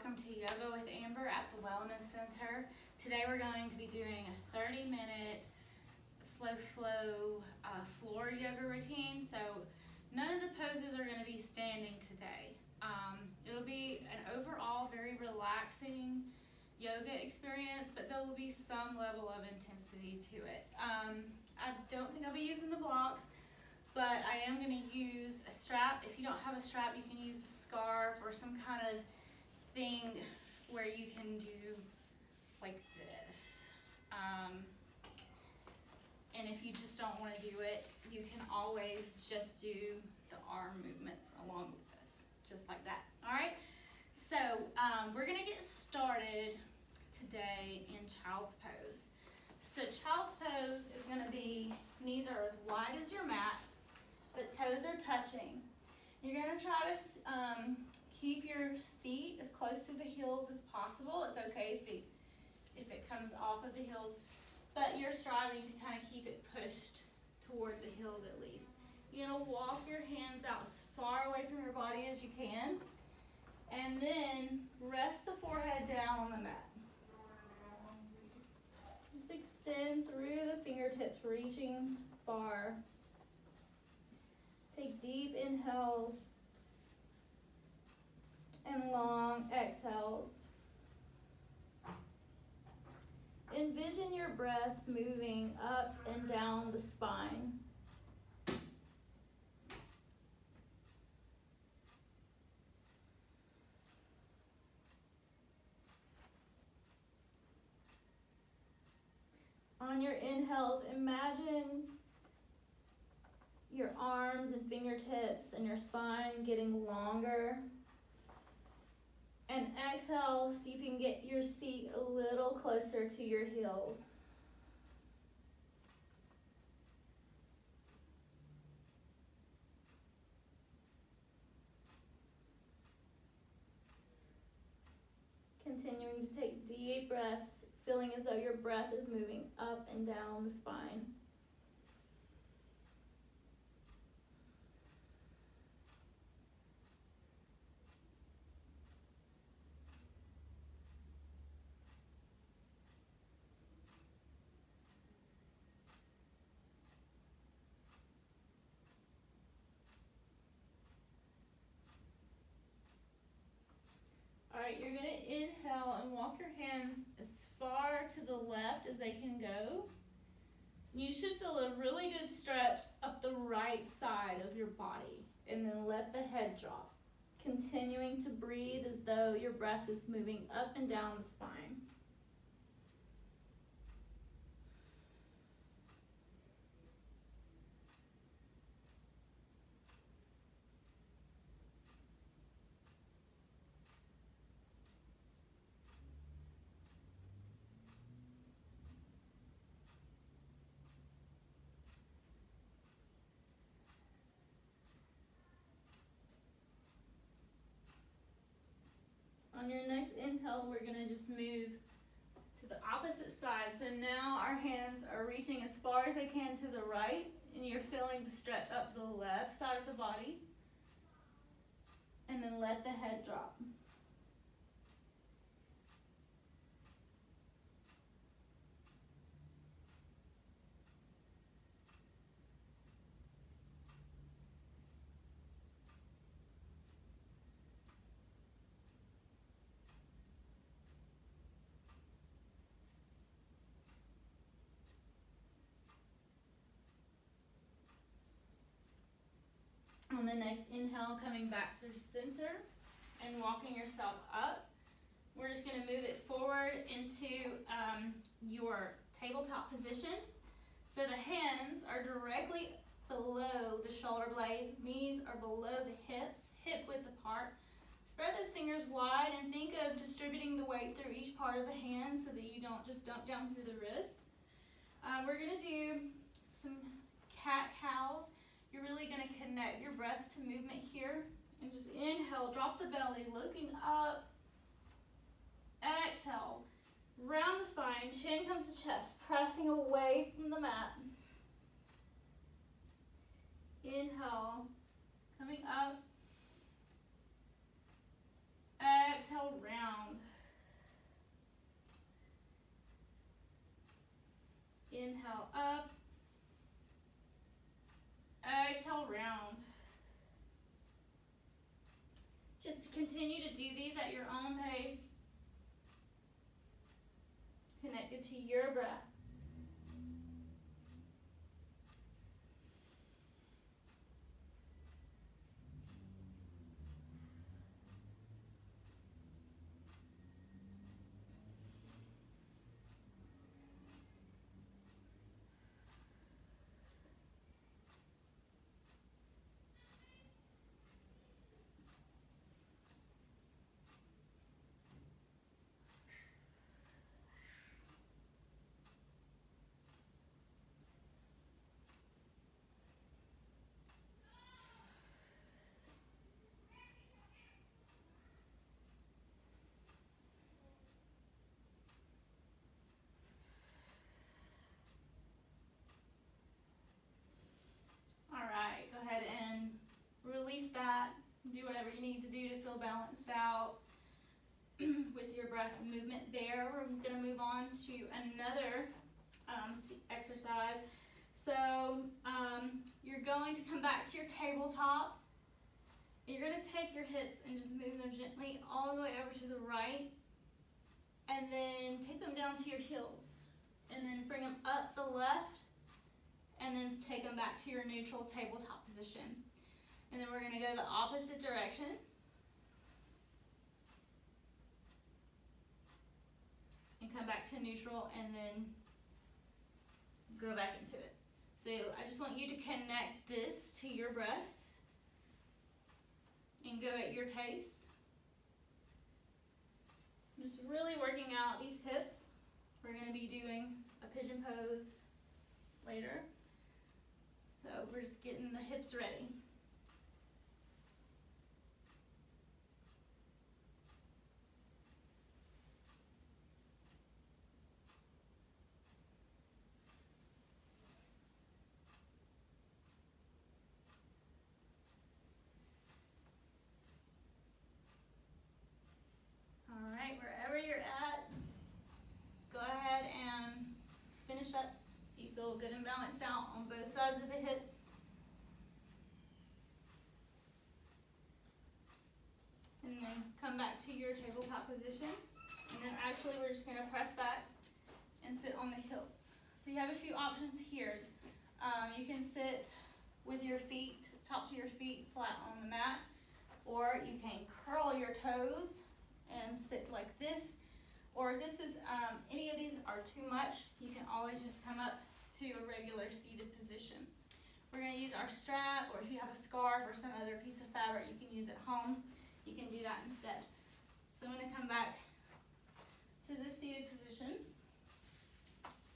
welcome to Yoga with Amber at the Wellness Center. Today we're going to be doing a 30-minute slow flow floor yoga routine. So none of the poses are going to be standing today. It'll be an overall very relaxing yoga experience, but there will be some level of intensity to it. I don't think I'll be using the blocks, but I am going to use a strap. If you don't have a strap, you can use a scarf or some kind of thing where you can do like this. And if you just don't want to do it, you can always just do the arm movements along with this, just like that. All right, so we're going to get started today in child's pose. So child's pose is going to be, knees are as wide as your mat, but toes are touching. You're going to try to keep your seat as close to the heels as possible. It's okay if it comes off of the heels, but you're striving to kind of keep it pushed toward the heels at least. You're going to walk your hands out as far away from your body as you can, and then rest the forehead down on the mat. Just extend through the fingertips, reaching far. Take deep inhales and long exhales. Envision your breath moving up and down the spine. On your inhales, imagine your arms and fingertips and your spine getting longer. And exhale, see if you can get your seat a little closer to your heels. Continuing to take deep breaths, feeling as though your breath is moving up and down the spine. All right, you're going to inhale and walk your hands as far to the left as they can go. You should feel a really good stretch up the right side of your body, and then let the head drop. Continuing to breathe as though your breath is moving up and down the spine. On your next inhale, we're going to just move to the opposite side. So now our hands are reaching as far as they can to the right, and you're feeling the stretch up the left side of the body. And then let the head drop. On the next inhale, coming back through center and walking yourself up. We're just going to move it forward into your tabletop position. So the hands are directly below the shoulder blades. Knees are below the hips, hip width apart. Spread those fingers wide and think of distributing the weight through each part of the hand so that you don't just dump down through the wrists. We're going to do some cat-cows. You're really going to connect your breath to movement here. And just inhale, drop the belly, looking up. Exhale, round the spine, chin comes to chest, pressing away from the mat. Inhale, coming up. Exhale, round. continue to do these at your own pace, connected to your breath. Alright, go ahead and release that. Do whatever you need to do to feel balanced out with your breath and movement there. We're going to move on to another exercise. So you're going to come back to your tabletop. You're going to take your hips and just move them gently all the way over to the right. And then take them down to your heels. And then bring them up the left. And then take them back to your neutral tabletop position. And then we're going to go the opposite direction. And come back to neutral and then go back into it. So I just want you to connect this to your breath and go at your pace. Just really working out these hips. We're going to be doing a pigeon pose later. So we're just getting the hips ready. Alright, wherever you're at, go ahead and finish up so you feel good and balanced out on both sides of the hips. And then come back to your tabletop position. And then actually we're just going to press back and sit on the heels. So you have a few options here. You can sit with your feet, tops of your feet flat on the mat. Or you can curl your toes and sit like this. Or if this is, any of these are too much, you can always just come up to a regular seated position. We're going to use our strap, or if you have a scarf or some other piece of fabric you can use at home, you can do that instead. So I'm going to come back to this seated position.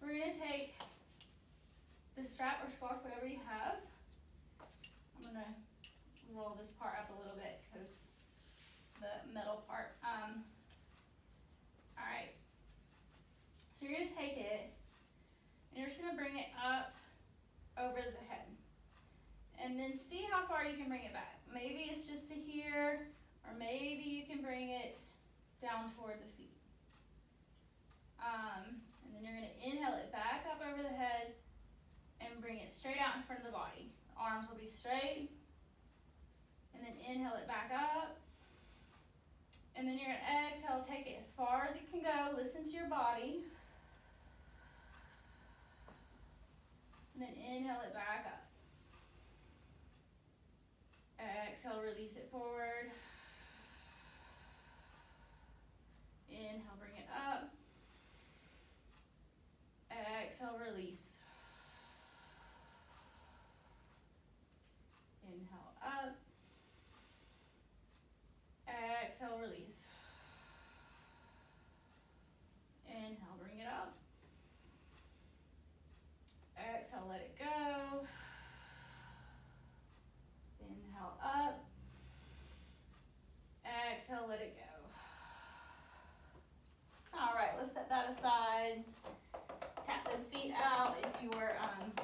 We're going to take the strap or scarf, whatever you have. I'm going to roll this part up a little bit because the metal part. Alright. So you're going to take it and you're just going to bring it up over the head. And then see how far you can bring it back. Maybe it's just to here, or maybe you can bring it down toward the feet. And then you're going to inhale it back up over the head and bring it straight out in front of the body. Arms will be straight. And then inhale it back up. And then you're going to exhale, take it as far as it can go. Listen to your body. And then inhale it back up. Exhale, release it forward. Inhale, bring it up. Exhale, release. Inhale, up. Exhale, release. Inhale, bring it up. Exhale, let it go. Inhale, up. Exhale, let it go. All right, let's set that aside. Tap those feet out if you were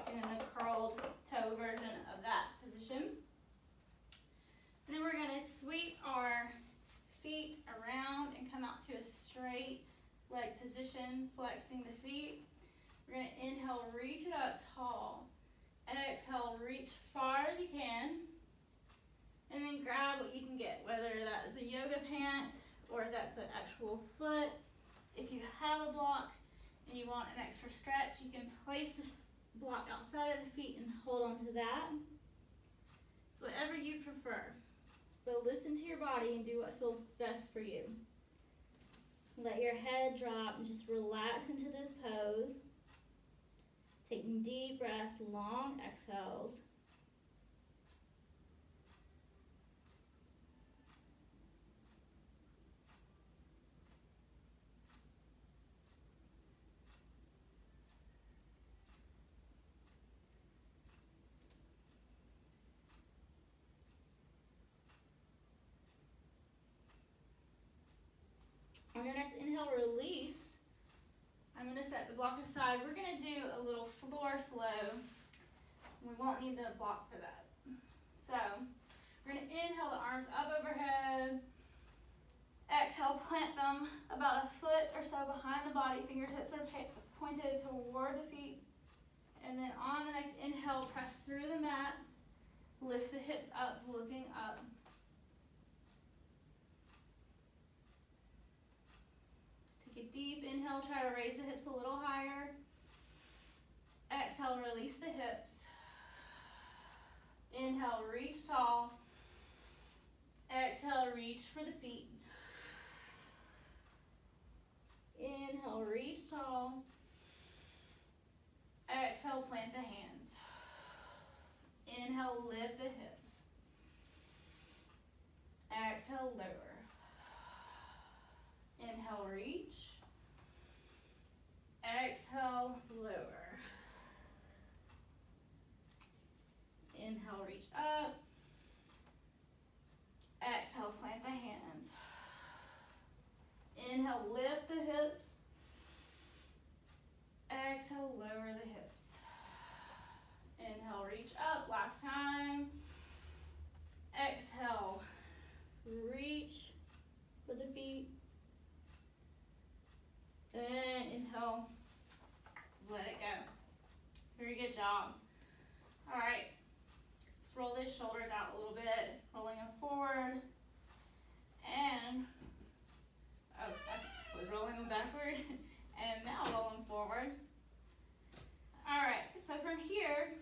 doing the curled toe version of that position. And then we're going to sweep our feet around and come out to a straight leg position, flexing the feet. We're going to inhale, reach it up tall. Exhale, reach far as you can. And then grab what you can get, whether that is a yoga yoga pant or if that's an actual foot. If you have a block and you want an extra stretch, you can place the block outside of the feet and hold on to that. It's whatever you prefer. But listen to your body and do what feels best for you. Let your head drop and just relax into this pose. Taking deep breaths, long exhales. On your next inhale, release. I'm going to set the block aside. We're going to do a little floor flow. We won't need the block for that. So, we're going to inhale the arms up overhead. Exhale, plant them about a foot or so behind the body. Fingertips are pointed toward the feet. And then on the next inhale, press through the mat. Lift the hips up, looking up. Take a deep inhale, try to raise the hips a little higher. Exhale, release the hips. Inhale, reach tall. Exhale, reach for the feet. Inhale, reach tall. Exhale, plant the hands. Inhale, lift the hips. Exhale, lower. Inhale, reach. Exhale, lower. Inhale, reach up. Exhale, plant the hands. Inhale, lift the hips. Exhale, lower the hips. Inhale, reach up. Last time. Exhale, reach for the feet. Then inhale, let it go. Very good job. All right, let's roll these shoulders out a little bit, rolling them forward. And, I was rolling them backward, and now roll them forward. All right, so from here,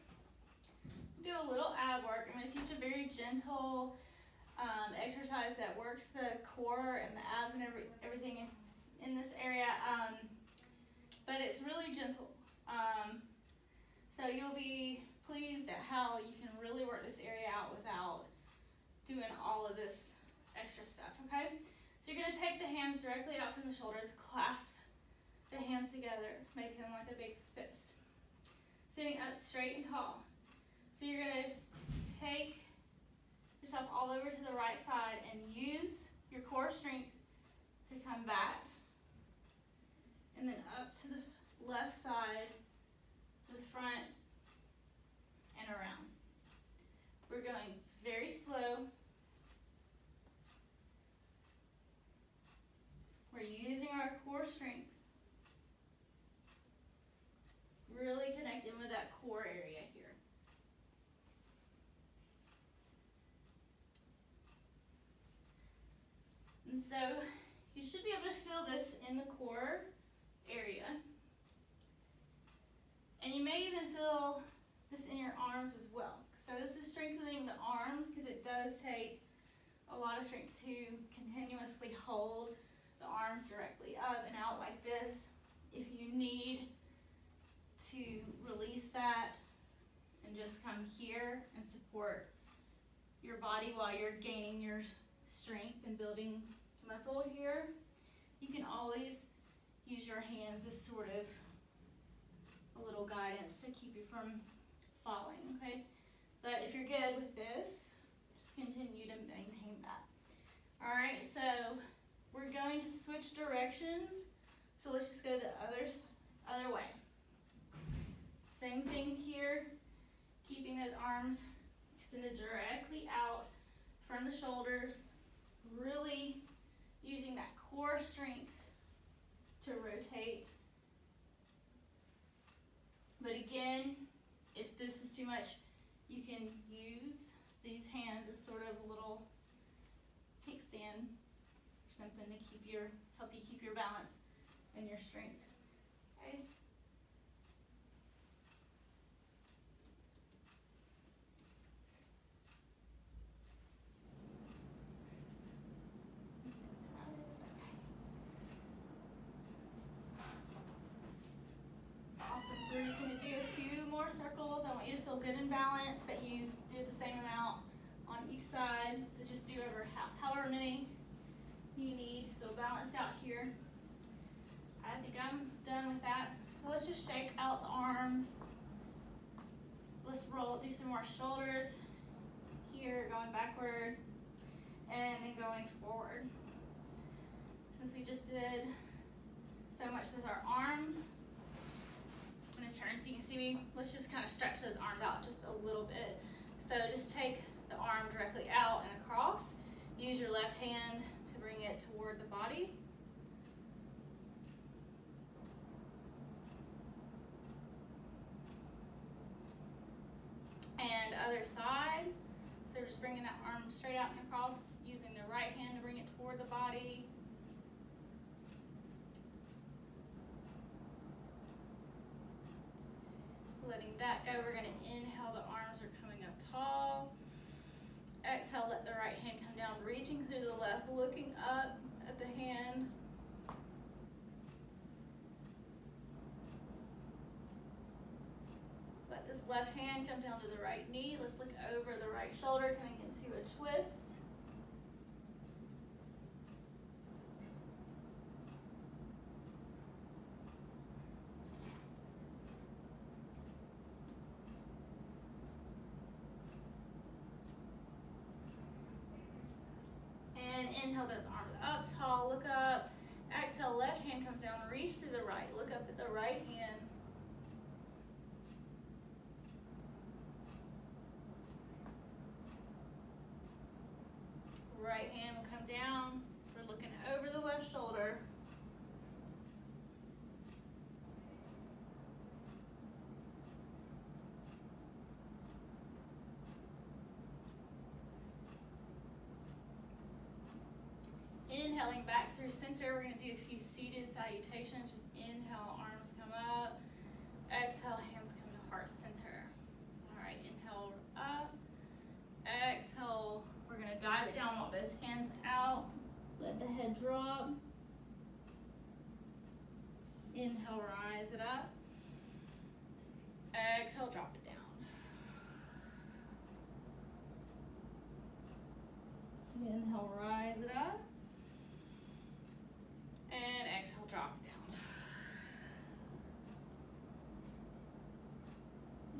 do a little ab work. I'm going to teach a very gentle exercise that works the core and the abs and everything in this area, but it's really gentle. So you'll be pleased at how you can really work this area out without doing all of this extra stuff, okay? So you're going to take the hands directly out from the shoulders, clasp the hands together, make them like a big fist. Sitting up straight and tall. So you're going to take yourself all over to the right side and use your core strength to come back. And then up to the left side, the front, and around. We're going very slow. We're using our core strength. Really connecting with that core area here. And so you should be able to feel this in the core area. And you may even feel this in your arms as well. So this is strengthening the arms because it does take a lot of strength to continuously hold the arms directly up and out like this. If you need to release that and just come here and support your body while you're gaining your strength and building muscle here, you can always use your hands as sort of a little guidance to keep you from falling, okay? But if you're good with this, just continue to maintain that. All right, so we're going to switch directions. So let's just go the other way. Same thing here, keeping those arms extended directly out from the shoulders, really using that core strength to rotate. But again, if this is too much, you can use these hands as sort of a little kickstand something to help you keep your balance and your strength. Okay. Awesome, so we're just going to do a few more circles. I want you to feel good and balanced, that you do the same amount on each side. So just do over however many you need to feel balanced out here. I think I'm done with that. So let's just shake out the arms. Let's do some more shoulders here, going backward, and then going forward. Since we just did so much with our arms, I'm going to turn so you can see me. Let's just kind of stretch those arms out just a little bit. So just take the arm directly out and across. Use your left hand to bring it toward the body. And other side. So just bringing that arm straight out and across, using the right hand to bring it toward the body. Letting that go, we're going to inhale, the arms are coming up tall. Exhale, let the right hand come down, reaching through the left, looking up at the hand. Let this left hand come down to the right knee. Let's look over the right shoulder, coming into a twist. And inhale those arms up tall, look up. Exhale, left hand comes down, reach to the right, look up at the right hand. Right hand will come down. We're looking over the left shoulder. Inhaling back through center, we're going to do a few seated salutations. Just inhale, arms come up. Exhale, hands come to heart center. All right, inhale up. Exhale, we're going to dive it down, walk those hands out. Let the head drop. Inhale, rise it up. Exhale, drop it down. Inhale, rise it up. And exhale, drop it down.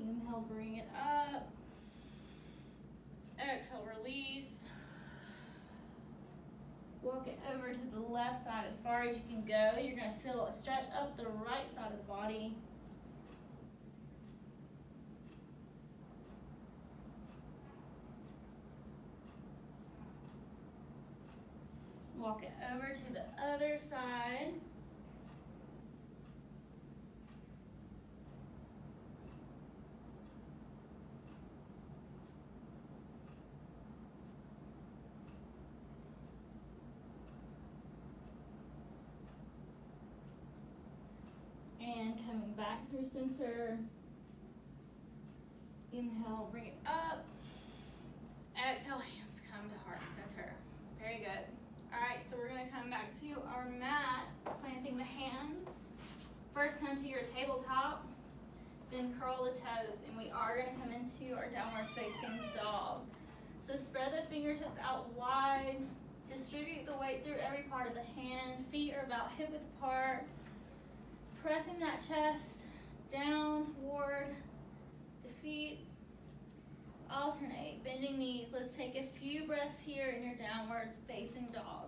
Inhale, bring it up. Exhale, release. Walk it over to the left side as far as you can go. You're going to feel a stretch up the right side of the body. Walk it over to the other side. And coming back through center. Inhale, bring it up. Exhale, hands come to heart center. Very good. All right, so we're going to come back to our mat, planting the hands. First, come to your tabletop, then curl the toes, and we are going to come into our downward facing dog. So spread the fingertips out wide, distribute the weight through every part of the hand. Feet are about hip width apart. Pressing that chest down toward the feet. Alternate, bending knees. Let's take a few breaths here in your downward facing dog.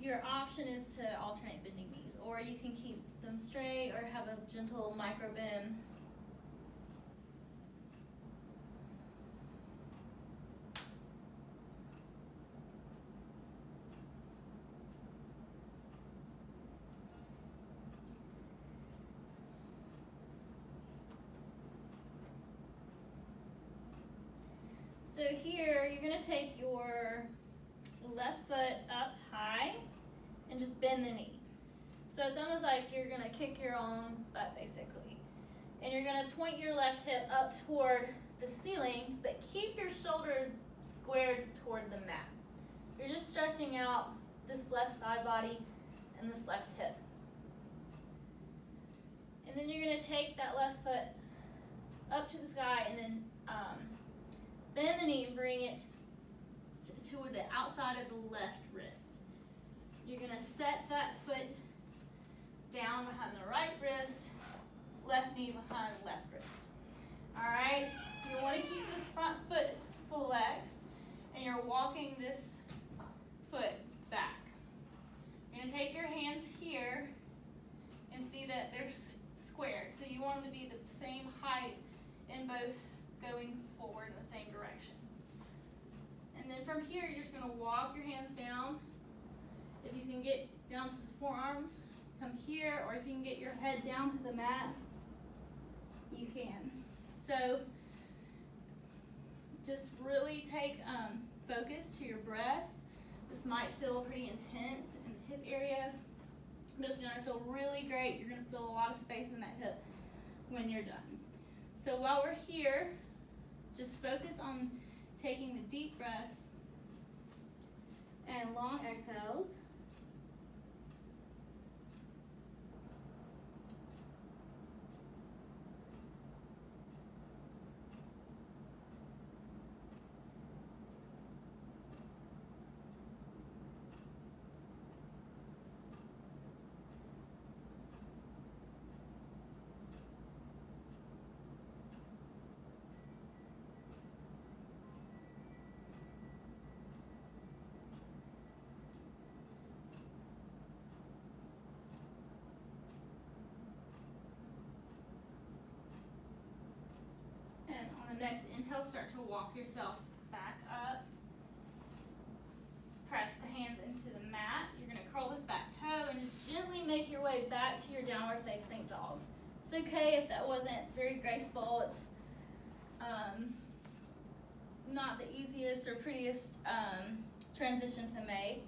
Your option is to alternate bending knees, or you can keep them straight or have a gentle micro bend. So here, you're going to take your left foot up high and just bend the knee. So it's almost like you're gonna kick your own butt basically. And you're gonna point your left hip up toward the ceiling, but keep your shoulders squared toward the mat. You're just stretching out this left side body and this left hip. And then you're gonna take that left foot up to the sky and then bend the knee and bring it toward the outside of the left wrist. You're gonna set that foot down behind the right wrist, left knee behind left wrist. All right, so you wanna keep this front foot flexed and you're walking this foot back. You're gonna take your hands here and see that they're squared. So you want them to be the same height in both going forward in the same direction. And then from here, you're just gonna walk your hands down. If you can get down to the forearms, come here, or if you can get your head down to the mat, you can. So just really take focus to your breath. This might feel pretty intense in the hip area, but it's gonna feel really great. You're gonna feel a lot of space in that hip when you're done. So while we're here, just focus on taking the deep breaths and long exhales. And on the next inhale, start to walk yourself back up. Press the hands into the mat. You're gonna curl this back toe and just gently make your way back to your downward facing dog. It's okay if that wasn't very graceful. It's not the easiest or prettiest transition to make.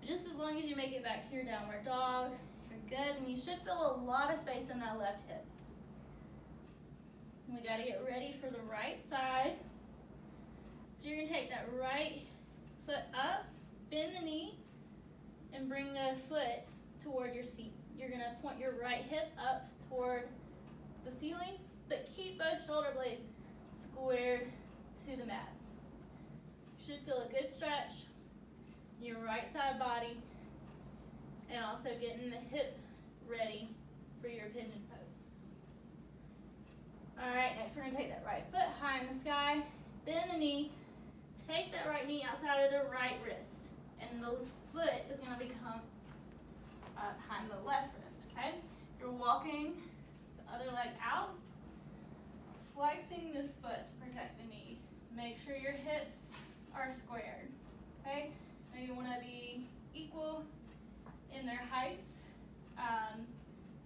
But just as long as you make it back to your downward dog, you're good, and you should feel a lot of space in that left hip. We gotta get ready for the right side. So you're gonna take that right foot up, bend the knee, and bring the foot toward your seat. You're gonna point your right hip up toward the ceiling, but keep both shoulder blades squared to the mat. You should feel a good stretch in your right side body, and also getting the hip ready for your pigeon pose. All right, next we're gonna take that right foot high in the sky, bend the knee, take that right knee outside of the right wrist, and the foot is gonna become behind the left wrist, okay? You're walking the other leg out, flexing this foot to protect the knee. Make sure your hips are squared, okay? Now you wanna be equal in their heights,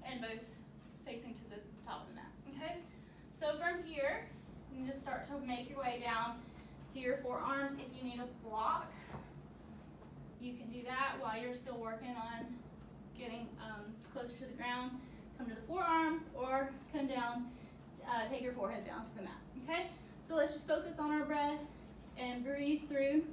and both facing to the top of the mat, okay? So from here, you can just start to make your way down to your forearms. If you need a block, you can do that while you're still working on getting closer to the ground. Come to the forearms or come down, take your forehead down to the mat, okay? So let's just focus on our breath and breathe through.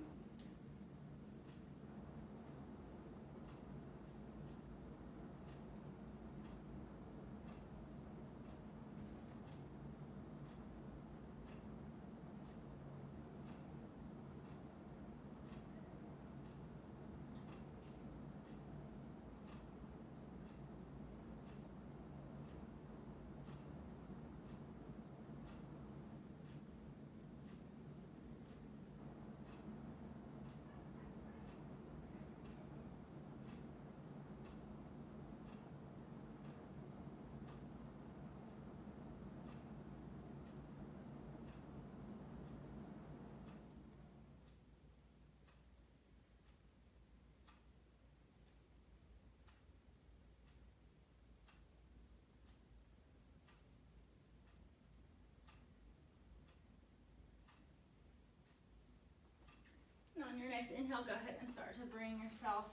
next inhale, go ahead and start to bring yourself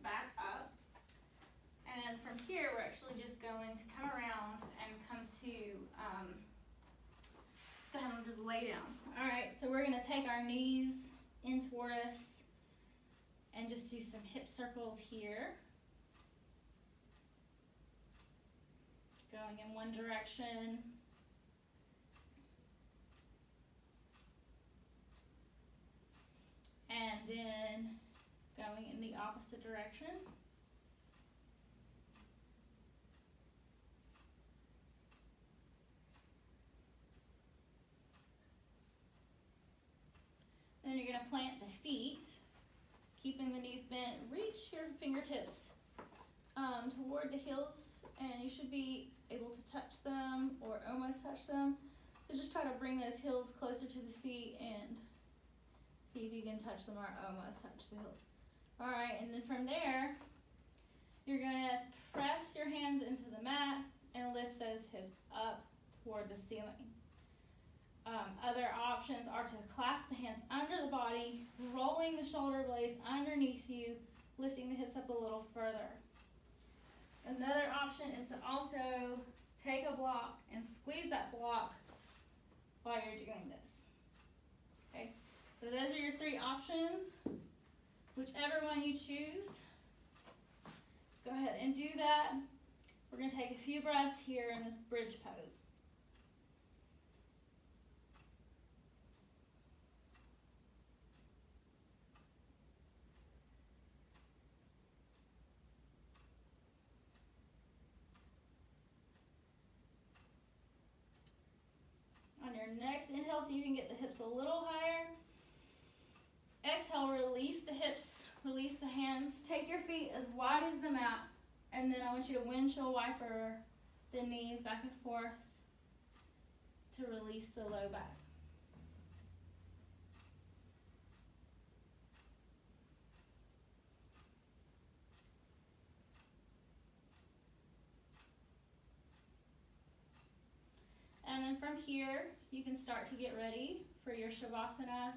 back up. And then from here, we're actually just going to come around and come to, go ahead and just lay down. All right, so we're gonna take our knees in toward us and just do some hip circles here. Going in one direction. And then going in the opposite direction. Then you're going to plant the feet, keeping the knees bent. Reach your fingertips toward the heels, and you should be able to touch them or almost touch them. So just try to bring those heels closer to the seat and see if you can touch them or almost touch the heels. All right, and then from there, you're going to press your hands into the mat and lift those hips up toward the ceiling. Other options are to clasp the hands under the body, rolling the shoulder blades underneath you, lifting the hips up a little further. Another option is to also take a block and squeeze that block while you're doing this. Okay, so those are your three options. Whichever one you choose, go ahead and do that. We're going to take a few breaths here in this bridge pose. On your next inhale, so you can get the hips a little higher. Exhale, release the hips, release the hands. Take your feet as wide as the mat, and then I want you to windshield wiper the knees back and forth to release the low back. And then from here, you can start to get ready for your Shavasana.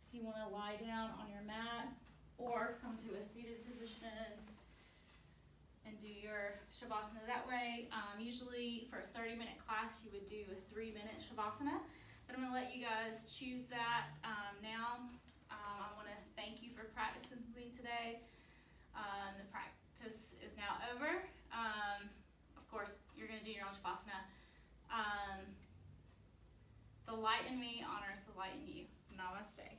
If you want to lie down on your mat or come to a seated position and do your Shavasana that way. Usually for a 30-minute class, you would do a 3-minute Shavasana, but I'm going to let you guys choose that now. I want to thank you for practicing with me today. The practice is now over. Of course, you're going to do your own Shavasana. The light in me honors the light in you. Namaste.